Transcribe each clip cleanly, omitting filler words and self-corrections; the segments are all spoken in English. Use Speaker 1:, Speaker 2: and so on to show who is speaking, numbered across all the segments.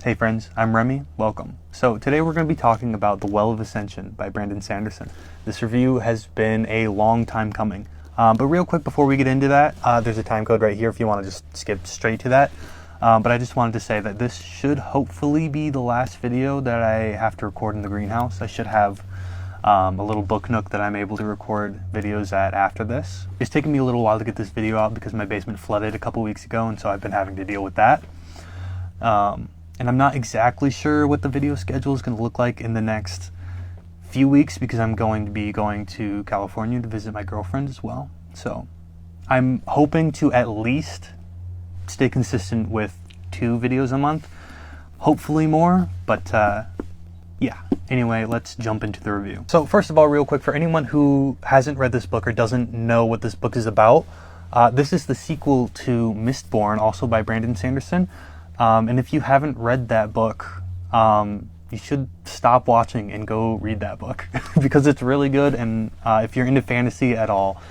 Speaker 1: Hey friends, I'm Remy, welcome. So today we're going to be talking about The Well of Ascension by Brandon Sanderson. This review has been a long time coming. But real quick before we get into that, there's a time code right here if you want to just skip straight to that. But I just wanted to say that this should hopefully be the last video that I have to record in the greenhouse. I should have a little book nook that I'm able to record videos at after this. It's taken me a little while to get this video out because my basement flooded a couple weeks ago, and so I've been having to deal with that. And I'm not exactly sure what the video schedule is going to look like in the next few weeks because I'm going to be going to California to visit my girlfriend as well. So I'm hoping to at least stay consistent with 2 videos a month, hopefully more, but yeah. Anyway, let's jump into the review. So first of all, real quick, for anyone who hasn't read this book or doesn't know what this book is about, this is the sequel to Mistborn, also by Brandon Sanderson. And if you haven't read that book, you should stop watching and go read that book because it's really good. And if you're into fantasy at all,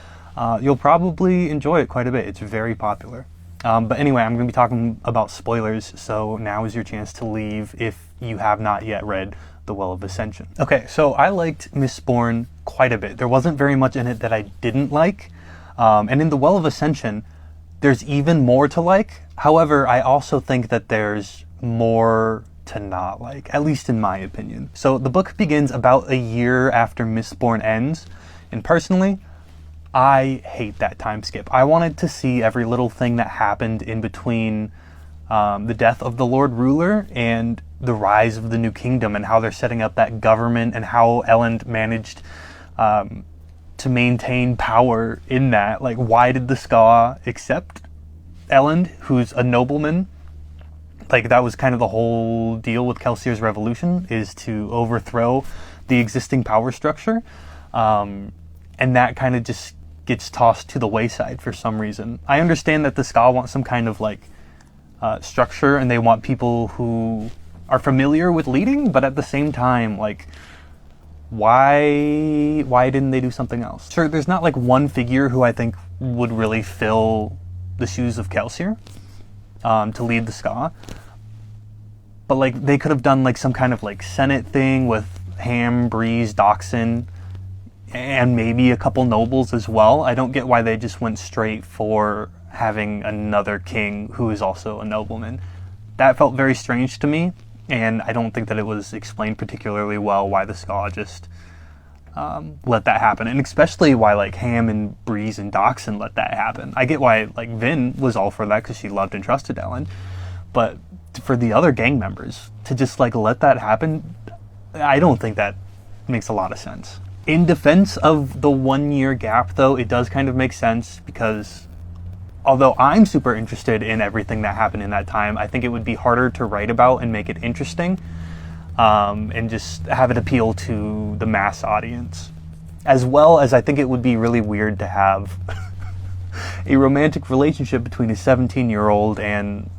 Speaker 1: you'll probably enjoy it quite a bit. It's very popular. But anyway, I'm going to be talking about spoilers, so now is your chance to leave if you have not yet read The Well of Ascension. Okay, so I liked Mistborn quite a bit. There wasn't very much in it that I didn't like. And in The Well of Ascension, there's even more to like. However, I also think that there's more to not like, at least in my opinion. So the book begins about a year after Mistborn ends, and personally, I hate that time skip. I wanted to see every little thing that happened in between the death of the Lord Ruler and the rise of the New Kingdom, and how they're setting up that government, and how Elend managed to maintain power in that. Like, why did the Ska accept Elend, who's a nobleman? Like, that was kind of the whole deal with Kelsier's revolution, is to overthrow the existing power structure. And that kind of just gets tossed to the wayside for some reason. I understand that the Ska want some kind of like structure, and they want people who are familiar with leading, but at the same time, like, why didn't they do something else? Sure, there's not like one figure who I think would really fill the shoes of Kelsier to lead the Ska, but like they could have done like some kind of like Senate thing with Ham, Breeze, Doxson, and maybe a couple nobles as well. I don't get why they just went straight for having another king who is also a nobleman. That felt very strange to me, and I don't think that it was explained particularly well why the Ska just let that happen, and especially why like Ham and Breeze and Doxson let that happen. I get why like Vin was all for that because she loved and trusted Ellen, but for the other gang members to just like let that happen, I don't think that makes a lot of sense. In defense of the 1-year gap, though, it does kind of make sense because although I'm super interested in everything that happened in that time, I think it would be harder to write about and make it interesting, and just have it appeal to the mass audience. As well as I think it would be really weird to have a romantic relationship between a 17-year-old and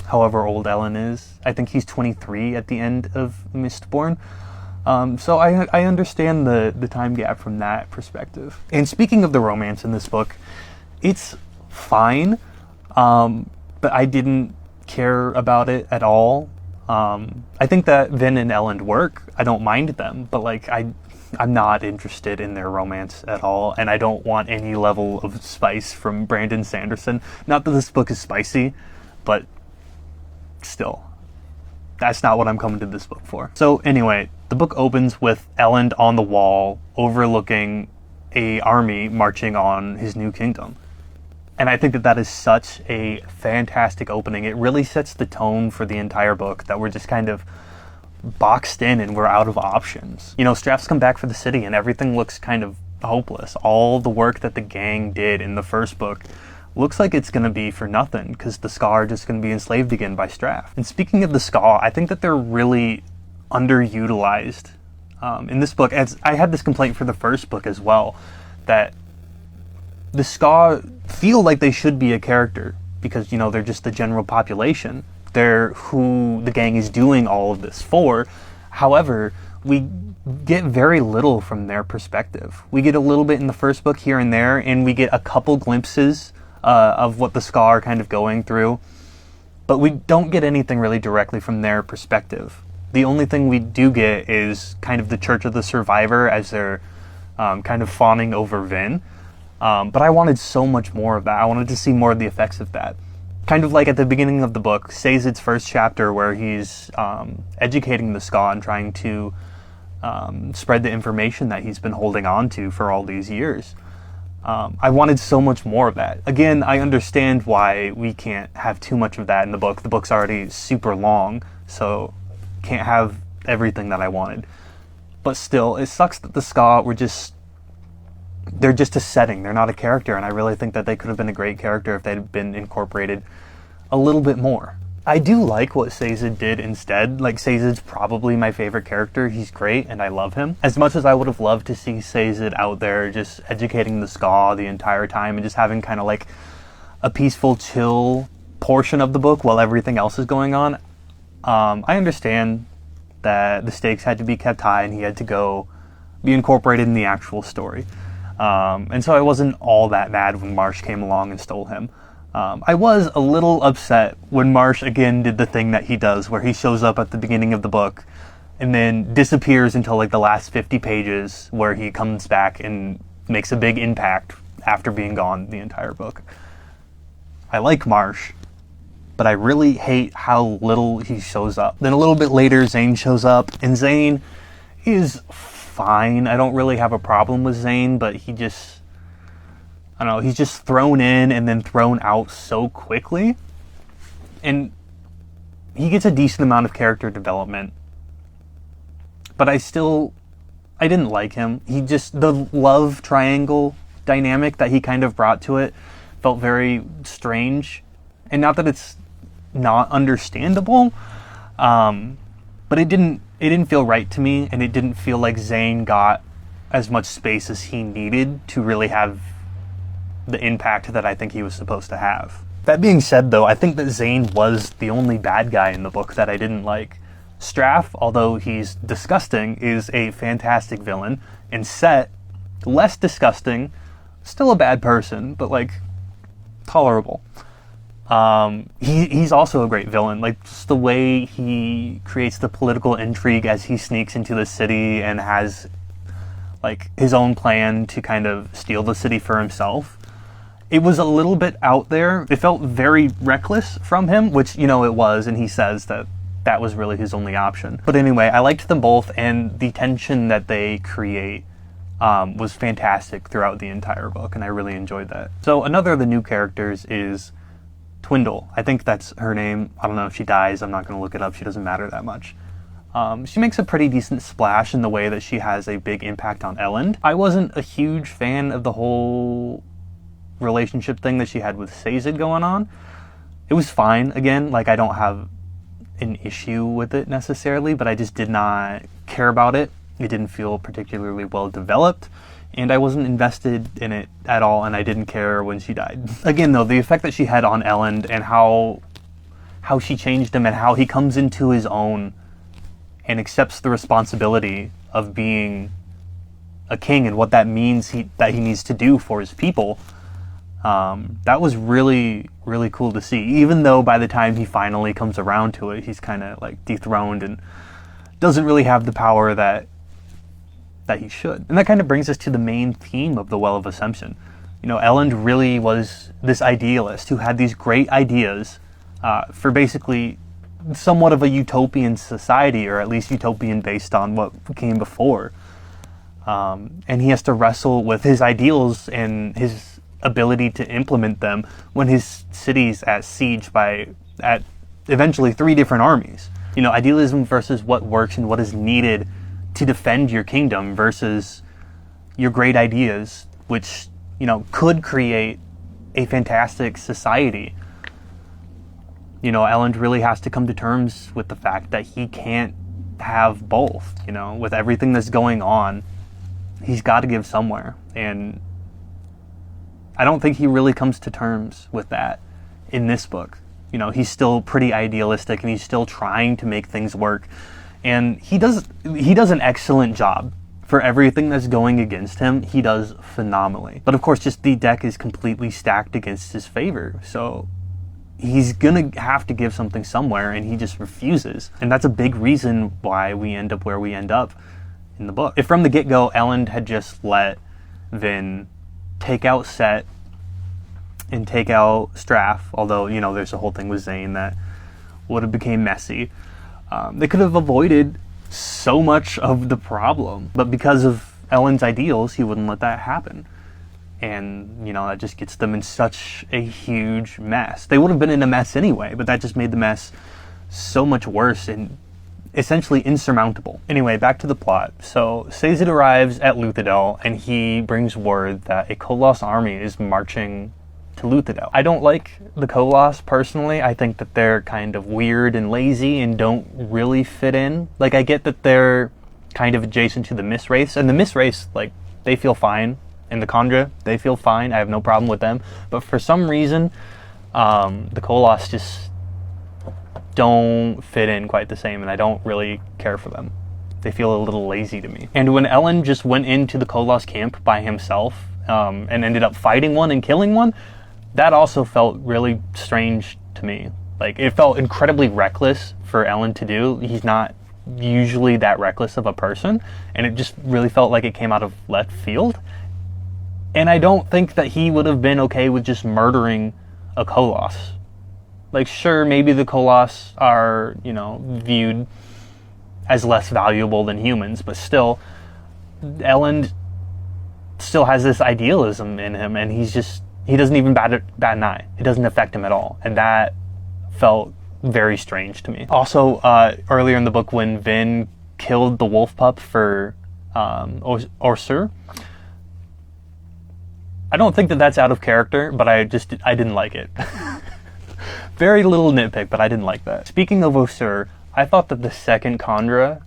Speaker 1: however old Ellen is. I think he's 23 at the end of Mistborn. So I understand the time gap from that perspective. And speaking of the romance in this book, it's fine, but I didn't care about it at all. I think that Vin and Elend work. I don't mind them, but like I'm not interested in their romance at all, and I don't want any level of spice from Brandon Sanderson. Not that this book is spicy, but still, that's not what I'm coming to this book for. So anyway, the book opens with Elend on the wall overlooking a army marching on his new kingdom. And I think that that is such a fantastic opening. It really sets the tone for the entire book, that we're just kind of boxed in and we're out of options. You know, Straff's come back for the city and everything looks kind of hopeless. All the work that the gang did in the first book looks like it's going to be for nothing because the Ska are just going to be enslaved again by Straff. And speaking of the Ska, I think that they're really underutilized in this book. As I had this complaint for the first book as well, that the Ska feel like they should be a character because, you know, they're just the general population. They're who the gang is doing all of this for. However, we get very little from their perspective. We get a little bit in the first book here and there, and we get a couple glimpses of what the Ska are kind of going through. But we don't get anything really directly from their perspective. The only thing we do get is kind of the Church of the Survivor as they're kind of fawning over Vin. But I wanted so much more of that. I wanted to see more of the effects of that. Kind of like at the beginning of the book, Sazed's first chapter, where he's educating the Ska and trying to spread the information that he's been holding on to for all these years. I wanted so much more of that. Again, I understand why we can't have too much of that in the book. The book's already super long, so can't have everything that I wanted. But still, it sucks that the Ska were they're just a setting. They're not a character, and I really think that they could have been a great character if they'd been incorporated a little bit more. I do like what Sazed did instead. Like, Sazed's probably my favorite character. He's great, and I love him. As much as I would have loved to see Sazed out there just educating the Ska the entire time and just having kind of like a peaceful, chill portion of the book while everything else is going on, I understand that the stakes had to be kept high and he had to go be incorporated in the actual story. And so I wasn't all that mad when Marsh came along and stole him. I was a little upset when Marsh again did the thing that he does, where he shows up at the beginning of the book and then disappears until like the last 50 pages, where he comes back and makes a big impact after being gone the entire book. I like Marsh, but I really hate how little he shows up. Then a little bit later, Zane shows up, and Zane is fine. I don't really have a problem with Zane, but he just, I don't know, he's just thrown in and then thrown out so quickly. And he gets a decent amount of character development, but I didn't like him. The love triangle dynamic that he kind of brought to it felt very strange. And not that it's not understandable, but it didn't feel right to me, and it didn't feel like Zane got as much space as he needed to really have the impact that I think he was supposed to have. That being said, though, I think that Zane was the only bad guy in the book that I didn't like. Straff, although he's disgusting, is a fantastic villain, and Set, less disgusting, still a bad person, but like tolerable. He's also a great villain. Like, just the way he creates the political intrigue as he sneaks into the city and has like his own plan to kind of steal the city for himself. It was a little bit out there. It felt very reckless from him, which, you know, it was, and he says that that was really his only option. But anyway, I liked them both, and the tension that they create was fantastic throughout the entire book, and I really enjoyed that. So another of the new characters is Twindle. I think that's her name. I don't know if she dies. I'm not going to look it up. She doesn't matter that much. She makes a pretty decent splash in the way that she has a big impact on Elend. I wasn't a huge fan of the whole relationship thing that she had with Sazed going on. It was fine. Again, like, I don't have an issue with it necessarily, but I just did not care about it. It didn't feel particularly well developed, and I wasn't invested in it at all, and I didn't care when she died. Again, though, the effect that she had on Elend and how she changed him and how he comes into his own and accepts the responsibility of being a king and what that means that he needs to do for his people, that was really, really cool to see. Even though by the time he finally comes around to it, he's kind of like dethroned and doesn't really have the power that he should. And that kind of brings us to the main theme of the Well of Ascension. You know, Elend really was this idealist who had these great ideas for basically somewhat of a utopian society, or at least utopian based on what came before. And he has to wrestle with his ideals and his ability to implement them when his city's at siege at eventually 3 different armies. You know, idealism versus what works and what is needed to defend your kingdom versus your great ideas, which, you know, could create a fantastic society. You know, Elend really has to come to terms with the fact that he can't have both. You know, with everything that's going on, he's got to give somewhere. And I don't think he really comes to terms with that in this book. You know, he's still pretty idealistic and he's still trying to make things work. And he does an excellent job. For everything that's going against him, he does phenomenally. But of course, just the deck is completely stacked against his favor. So he's gonna have to give something somewhere, and he just refuses. And that's a big reason why we end up where we end up in the book. If from the get-go Elend had just let Vin take out Set and take out Straff, although, you know, there's a whole thing with Zane that would have became messy, they could have avoided so much of the problem. But because of Elend's ideals, he wouldn't let that happen. And, you know, that just gets them in such a huge mess. They would have been in a mess anyway, but that just made the mess so much worse and essentially insurmountable. Anyway, back to the plot. So, Sazed arrives at Luthadel, and he brings word that a Koloss army is marching to Luthadel. I don't like the Koloss, personally. I think that they're kind of weird and lazy and don't really fit in. Like, I get that they're kind of adjacent to the Mist race, and the Mist race, like, they feel fine. In the Kandra, they feel fine. I have no problem with them. But for some reason, the Koloss just don't fit in quite the same, and I don't really care for them. They feel a little lazy to me. And when Elend just went into the Koloss camp by himself and ended up fighting one and killing one, that also felt really strange to me. Like, it felt incredibly reckless for Elend to do. He's not usually that reckless of a person, and it just really felt like it came out of left field. And I don't think that he would have been okay with just murdering a Koloss. Like, sure, maybe the Koloss are, you know, viewed as less valuable than humans, but still, Elend still has this idealism in him, and he doesn't even bat an eye. It doesn't affect him at all, and that felt very strange to me. Also, earlier in the book, when Vin killed the wolf pup for Orsur, I don't think that that's out of character, but I didn't like it. Very little nitpick, but I didn't like that. Speaking of Orsur, I thought that the second Kandra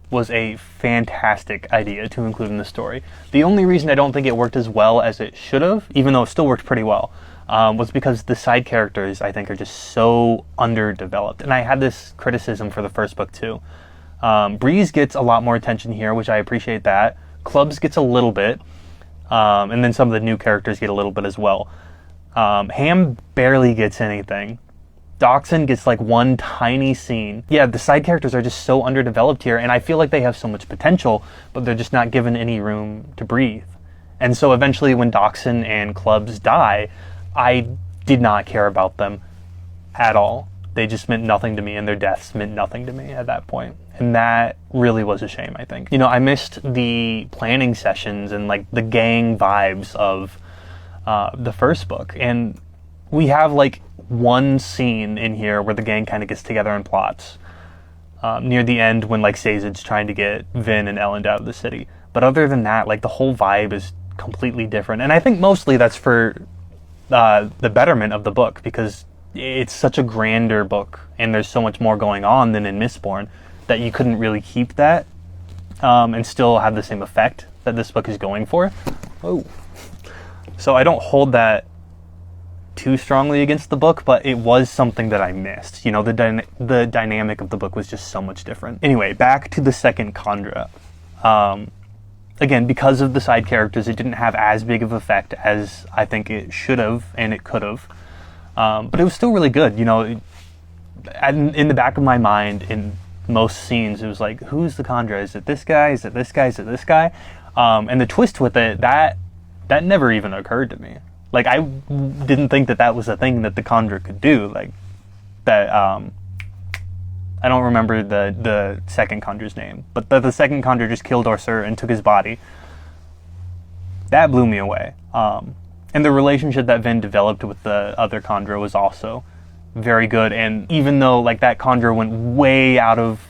Speaker 1: was a fantastic idea to include in the story. The only reason I don't think it worked as well as it should have, even though it still worked pretty well, was because the side characters, I think, are just so underdeveloped. And I had this criticism for the first book, too. Breeze gets a lot more attention here, which I appreciate that. Clubs gets a little bit. And then some of the new characters get a little bit as well. Ham barely gets anything. Doxson gets like one tiny scene. Yeah, the side characters are just so underdeveloped here, and I feel like they have so much potential, but they're just not given any room to breathe. And so eventually when Doxson and Clubs die, I did not care about them at all. They just meant nothing to me, and their deaths meant nothing to me at that point. And that really was a shame, I think. You know, I missed the planning sessions and like the gang vibes of the first book. And we have like one scene in here where the gang kind of gets together and plots near the end when like Sazed's trying to get Vin and Elend out of the city. But other than that, like the whole vibe is completely different. And I think mostly that's for the betterment of the book, because it's such a grander book and there's so much more going on than in Mistborn that you couldn't really keep that and still have the same effect that this book is going for. Oh. So I don't hold that too strongly against the book, but it was something that I missed. You know, the dynamic of the book was just so much different. Anyway, back to the second Kandra. Again, because of the side characters, it didn't have as big of an effect as I think it should have and it could have. But it was still really good. You know, in the back of my mind, in most scenes, it was like, who's the Kandra? Is it this guy? Is it this guy? Is it this guy? And the twist with it, that never even occurred to me. Like, I didn't think that was a thing that the Kandra could do. Like, that, I don't remember the second Kandra's name, but the second Kandra just killed Orsur and took his body. That blew me away. And the relationship that Vin developed with the other Kandra was also very good. And even though like that Kandra went way out of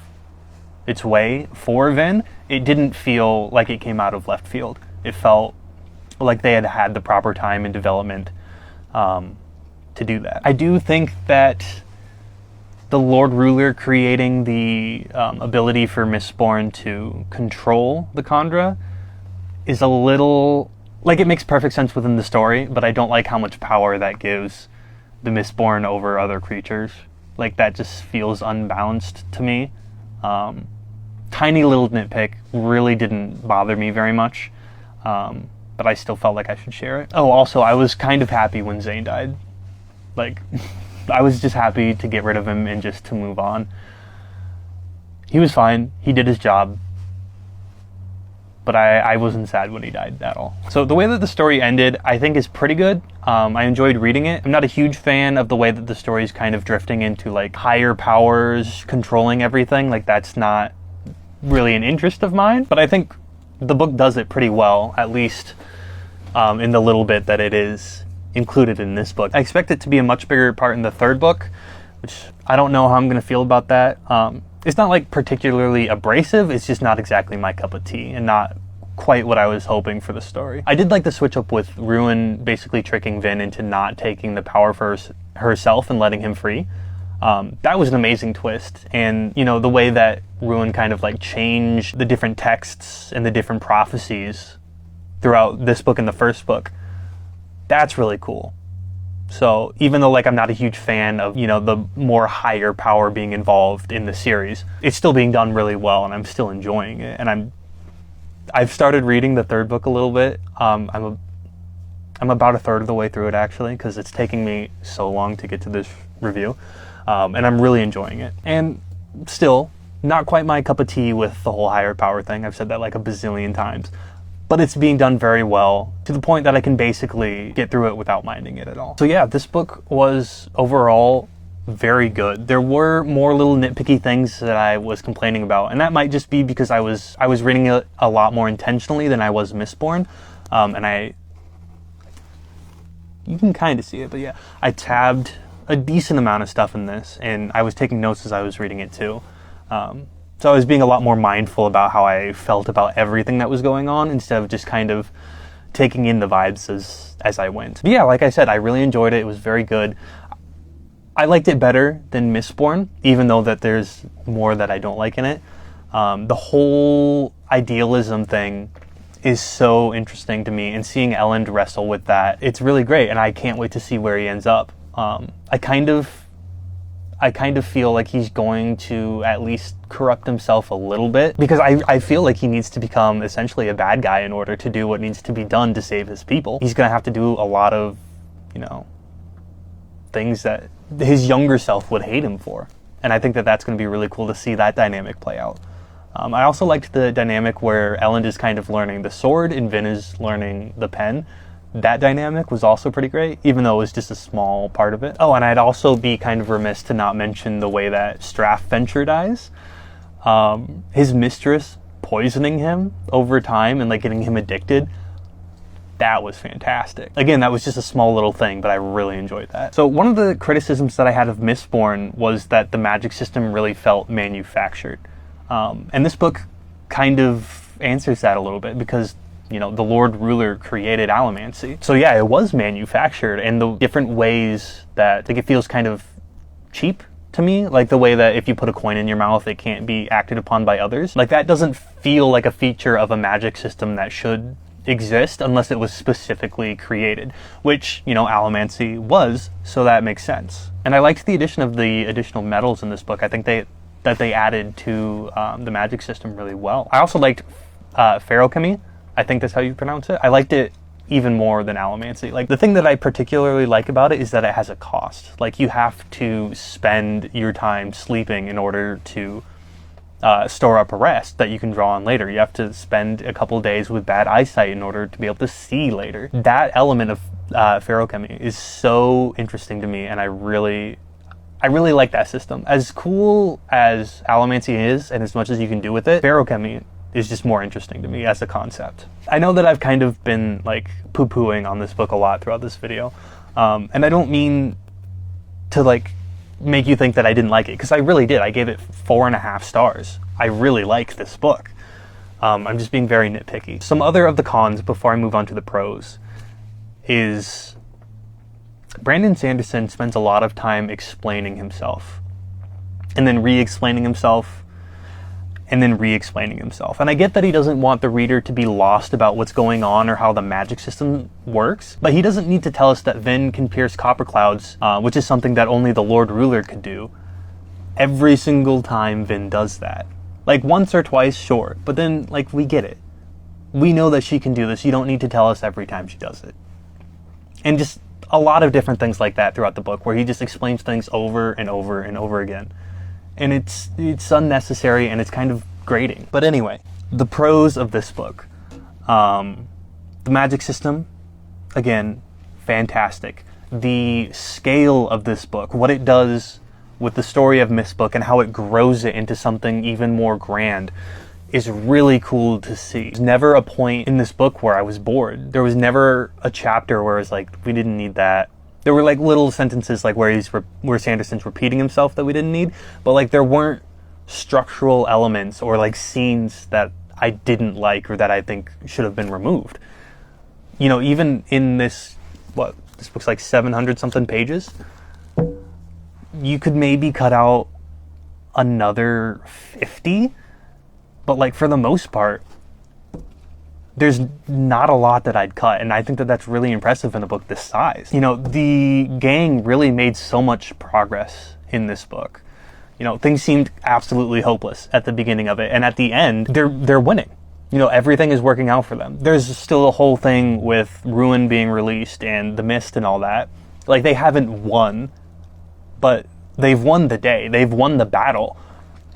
Speaker 1: its way for Vin, it didn't feel like it came out of left field. It felt like they had had the proper time and development to do that. I do think that the Lord Ruler creating the ability for Mistborn to control the Kandra is a little... Like, it makes perfect sense within the story, but I don't like how much power that gives the Mistborn over other creatures. Like, that just feels unbalanced to me. Tiny little nitpick, really didn't bother me very much. But I still felt like I should share it. Oh, also, I was kind of happy when Zane died. Like, I was just happy to get rid of him and just to move on. He was fine. He did his job. But I wasn't sad when he died at all. So the way that the story ended, I think, is pretty good. I enjoyed reading it. I'm not a huge fan of the way that the story is kind of drifting into like higher powers controlling everything. Like, that's not really an interest of mine. But I think the book does it pretty well, at least in the little bit that it is included in this book. I expect it to be a much bigger part in the third book, which I don't know how I'm going to feel about that. It's not like particularly abrasive, it's just not exactly my cup of tea and not quite what I was hoping for the story. I did like the switch up with Ruin basically tricking Vin into not taking the power for herself and letting him free. That was an amazing twist. And, you know, the way that Ruin kind of like changed the different texts and the different prophecies throughout this book and the first book, that's really cool. So even though like I'm not a huge fan of, you know, the more higher power being involved in the series, it's still being done really well and I'm still enjoying it. And I've started reading the third book a little bit. I'm about a third of the way through it actually, because it's taking me so long to get to this review. And I'm really enjoying it. And still not quite my cup of tea with the whole higher power thing. I've said that like a bazillion times. But it's being done very well to the point that I can basically get through it without minding it at all. So yeah, this book was overall very good. There were more little nitpicky things that I was complaining about, and that might just be because I was reading it a lot more intentionally than I was Mistborn. And you can kind of see it, but yeah, I tabbed a decent amount of stuff in this, and I was taking notes as I was reading it too. So I was being a lot more mindful about how I felt about everything that was going on instead of just kind of taking in the vibes as I went. But yeah, like I said, I really enjoyed it. It was very good. I liked it better than Mistborn, even though that there's more that I don't like in it. The whole idealism thing is so interesting to me, and seeing Elend wrestle with that, it's really great, and I can't wait to see where he ends up. I kind of feel like he's going to at least corrupt himself a little bit, because I feel like he needs to become essentially a bad guy in order to do what needs to be done to save his people. He's going to have to do a lot of, you know, things that his younger self would hate him for. And I think that that's going to be really cool to see that dynamic play out. I also liked the dynamic where Elend is kind of learning the sword and Vin is learning the pen. That dynamic was also pretty great, even though it was just a small part of it. Oh, and I'd also be kind of remiss to not mention the way that Strathventure dies. His mistress poisoning him over time and like getting him addicted. That was fantastic. Again, that was just a small little thing, but I really enjoyed that. So one of the criticisms that I had of Mistborn was that the magic system really felt manufactured. And this book kind of answers that a little bit, because you know, the Lord Ruler created Allomancy. So yeah, it was manufactured, and the different ways that, like, it feels kind of cheap to me, like the way that if you put a coin in your mouth, it can't be acted upon by others. Like, that doesn't feel like a feature of a magic system that should exist unless it was specifically created, which, you know, Allomancy was, so that makes sense. And I liked the addition of the additional metals in this book. I think that they added to the magic system really well. I also liked Feruchemy. I think that's how you pronounce it. I liked it even more than Allomancy. Like, the thing that I particularly like about it is that it has a cost. Like, you have to spend your time sleeping in order to store up a rest that you can draw on later. You have to spend a couple days with bad eyesight in order to be able to see later. That element of Feruchemy is so interesting to me, and I really like that system. As cool as Allomancy is, and as much as you can do with it, Feruchemy is just more interesting to me as a concept. I know that I've kind of been like poo-pooing on this book a lot throughout this video, and I don't mean to like make you think that I didn't like it, because I really did. I gave it 4.5 stars. I really like this book. I'm just being very nitpicky. Some other of the cons before I move on to the pros is Brandon Sanderson spends a lot of time explaining himself, and then re-explaining himself, and then re-explaining himself. And I get that he doesn't want the reader to be lost about what's going on or how the magic system works, but he doesn't need to tell us that Vin can pierce copper clouds, which is something that only the Lord Ruler could do, every single time Vin does that. Like, once or twice, sure, but then, like, we get it. We know that she can do this. You don't need to tell us every time she does it. And just a lot of different things like that throughout the book, where he just explains things over and over and over again. And it's unnecessary, and it's kind of grating. But anyway, the pros of this book. The magic system, again, fantastic. The scale of this book, what it does with the story of Mistbook and how it grows it into something even more grand, is really cool to see. There's never a point in this book where I was bored. There was never a chapter where it was like, we didn't need that. There were like little sentences like where Sanderson's repeating himself that we didn't need, but like there weren't structural elements or like scenes that I didn't like or that I think should have been removed. You know, even in this book's like 700 something pages, you could maybe cut out another 50, but like for the most part, there's not a lot that I'd cut, and I think that that's really impressive in a book this size. You know, the gang really made so much progress in this book. You know, things seemed absolutely hopeless at the beginning of it, and at the end, they're winning. You know, everything is working out for them. There's still a whole thing with Ruin being released and the Mist and all that. Like, they haven't won, but they've won the day. They've won the battle,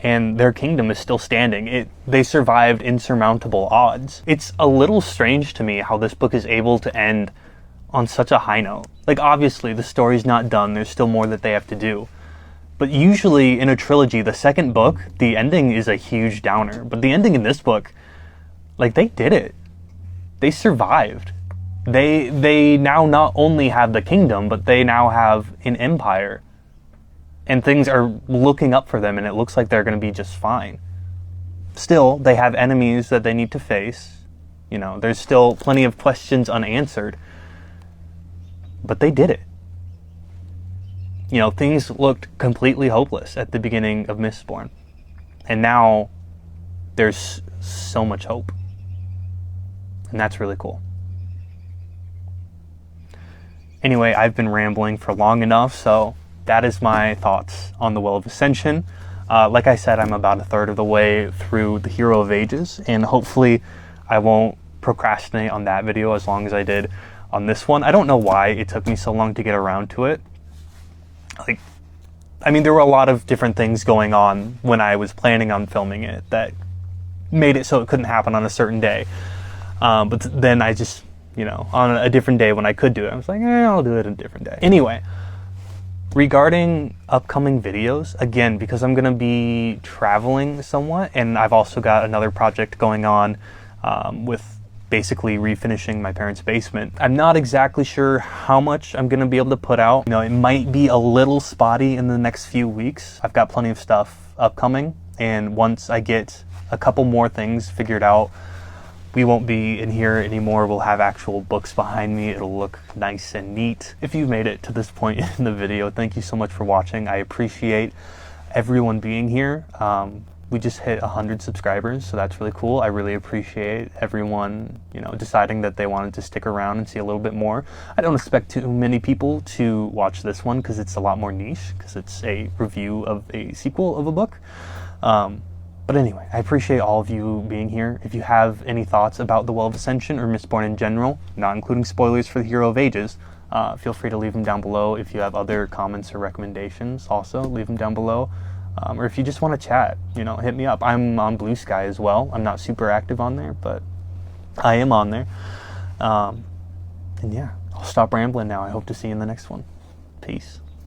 Speaker 1: and their kingdom is still standing. They survived insurmountable odds. It's a little strange to me how this book is able to end on such a high note. Like, obviously, the story's not done. There's still more that they have to do. But usually in a trilogy, the second book, the ending is a huge downer. But the ending in this book, like, they did it. They survived. They now not only have the kingdom, but they now have an empire. And things are looking up for them, and it looks like they're going to be just fine. Still, they have enemies that they need to face. You know, there's still plenty of questions unanswered. But they did it. You know, things looked completely hopeless at the beginning of Mistborn. And now there's so much hope. And that's really cool. Anyway, I've been rambling for long enough, so that is my thoughts on the Well of Ascension. Like I said, I'm about a third of the way through the Hero of Ages, and hopefully I won't procrastinate on that video as long as I did on this one. I don't know why it took me so long to get around to it. Like, I mean, there were a lot of different things going on when I was planning on filming it that made it so it couldn't happen on a certain day. But then I just, you know, on a different day when I could do it, I was like, I'll do it a different day. Anyway, regarding upcoming videos, again, because I'm going to be traveling somewhat, and I've also got another project going on with basically refinishing my parents' basement. I'm not exactly sure how much I'm going to be able to put out. You know, it might be a little spotty in the next few weeks. I've got plenty of stuff upcoming, and once I get a couple more things figured out, we won't be in here anymore. We'll have actual books behind me. It'll look nice and neat. If you've made it to this point in the video, thank you so much for watching. I appreciate everyone being here. We just hit 100 subscribers, so that's really cool. I really appreciate everyone, you know, deciding that they wanted to stick around and see a little bit more. I don't expect too many people to watch this one because it's a lot more niche, because it's a review of a sequel of a book. But anyway, I appreciate all of you being here. If you have any thoughts about the Well of Ascension or Mistborn in general, not including spoilers for the Hero of Ages, feel free to leave them down below. If you have other comments or recommendations, also leave them down below. Or if you just want to chat, you know, hit me up. I'm on Blue Sky as well. I'm not super active on there, but I am on there. And yeah, I'll stop rambling now. I hope to see you in the next one. Peace.